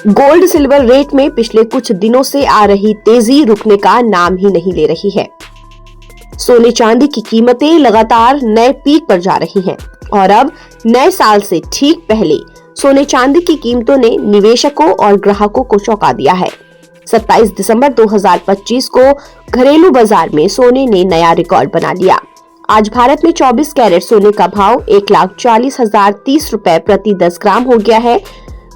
Gold silver rate में पिछले कुछ दिनों से आ रही तेजी रुकने का नाम ही नहीं ले रही है। सोने चांदी की कीमतें लगातार नए पीक पर जा रही हैं और अब नए साल से ठीक पहले सोने चांदी की कीमतों ने निवेशकों और ग्राहकों को चौंका दिया है। 27 दिसंबर 2025 को घरेलू बाजार में सोने ने नया रिकॉर्ड बना लिया। आज भारत में 24 कैरेट सोने का भाव 1,40,030 रुपए प्रति 10 ग्राम हो गया है,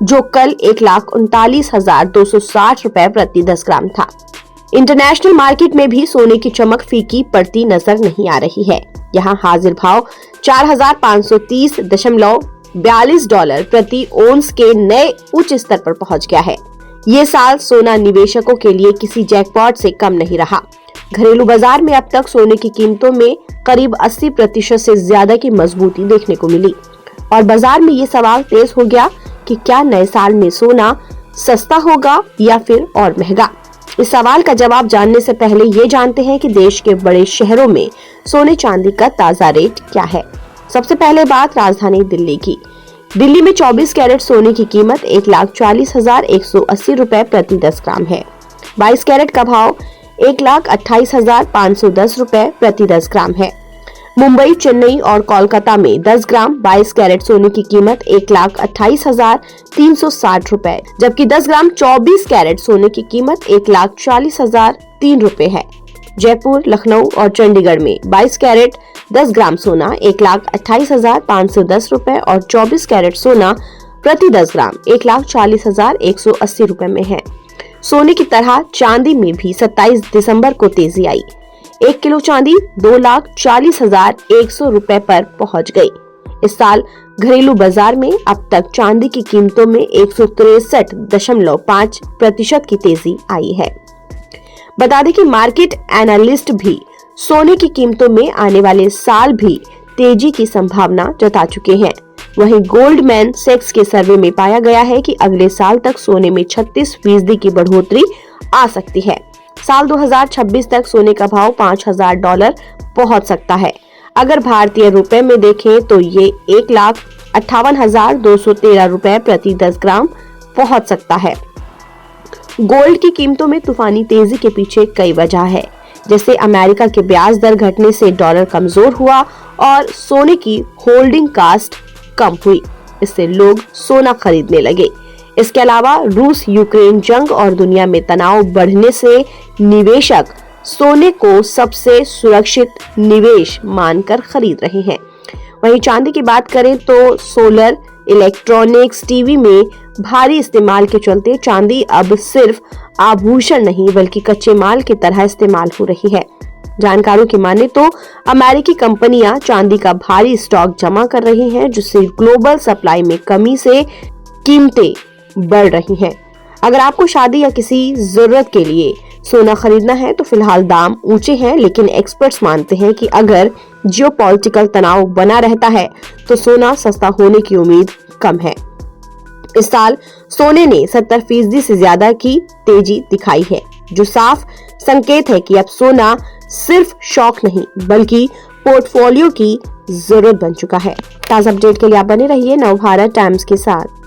जो कल 1,39,260 रुपए प्रति 10 ग्राम था। इंटरनेशनल मार्केट में भी सोने की चमक फीकी पड़ती नजर नहीं आ रही है। यहाँ हाजिर भाव 4,530.42 डॉलर प्रति ओंस के नए उच्च स्तर पर पहुंच गया है। ये साल सोना निवेशकों के लिए किसी जैकपॉट से कम नहीं रहा। घरेलू बाजार में अब तक सोने की कीमतों में करीब 80% से ज्यादा की मजबूती देखने को मिली और बाजार में ये सवाल तेज हो गया कि क्या नए साल में सोना सस्ता होगा या फिर और महंगा। इस सवाल का जवाब जानने से पहले ये जानते हैं कि देश के बड़े शहरों में सोने चांदी का ताजा रेट क्या है। सबसे पहले बात राजधानी दिल्ली की। दिल्ली में 24 कैरेट सोने की कीमत 1,40,180 रुपए प्रति 10 ग्राम है। 22 कैरेट का भाव 1,28,510 रुपए प्रति 10 ग्राम है। मुंबई, चेन्नई और कोलकाता में 10 ग्राम 22 कैरेट सोने की कीमत 1,28,360 रुपए, जबकि 10 ग्राम 24 कैरेट सोने की कीमत 1,40,003 रुपए है। जयपुर, लखनऊ और चंडीगढ़ में 22 कैरेट 10 ग्राम सोना 1,28,510 रुपए और 24 कैरेट सोना प्रति 10 ग्राम 1,40,180 रुपए में है। सोने की तरह चांदी में भी 27 दिसंबर को तेजी आई। 1 किलो चांदी 2,40,100 रुपए पर पहुंच गई। इस साल घरेलू बाजार में अब तक चांदी की कीमतों में 163.5% की तेजी आई है। बता दें कि मार्केट एनालिस्ट भी सोने की कीमतों में आने वाले साल भी तेजी की संभावना जता चुके हैं। वहीं गोल्डमैन सैक्स के सर्वे में पाया गया है कि अगले साल तक सोने में 36% की बढ़ोतरी आ सकती है। साल 2026 तक सोने का भाव $5,000 पहुंच सकता है। अगर भारतीय रुपए में देखें तो ये 1,58,213 रुपए प्रति 10 ग्राम पहुंच सकता है। गोल्ड की कीमतों में तूफानी तेजी के पीछे कई वजह है, जैसे अमेरिका के ब्याज दर घटने से डॉलर कमजोर हुआ और सोने की होल्डिंग कास्ट कम हुई। इससे लोग सोना खरीदने लगे। इसके अलावा रूस यूक्रेन जंग और दुनिया में तनाव बढ़ने से निवेशक सोने को सबसे सुरक्षित निवेश मानकर खरीद रहे हैं। वहीं चांदी की बात करें तो सोलर, इलेक्ट्रॉनिक्स, टीवी में भारी इस्तेमाल के चलते चांदी अब सिर्फ आभूषण नहीं बल्कि कच्चे माल की तरह इस्तेमाल हो रही है। जानकारों की माने तो अमेरिकी कंपनियां चांदी का भारी स्टॉक जमा कर रही हैं, जिससे ग्लोबल सप्लाई में कमी से कीमतें बढ़ रही हैं। अगर आपको शादी या किसी जरूरत के लिए सोना खरीदना है तो फिलहाल दाम ऊंचे हैं, लेकिन एक्सपर्ट्स मानते हैं कि अगर जियोपॉलिटिकल तनाव बना रहता है तो सोना सस्ता होने की उम्मीद कम है। इस साल सोने ने 70% से ज्यादा की तेजी दिखाई है, जो साफ संकेत है कि अब सोना सिर्फ शौक नहीं बल्कि पोर्टफोलियो की जरूरत बन चुका है। ताजा अपडेट के लिए आप बने रहिए नवभारत टाइम्स के साथ।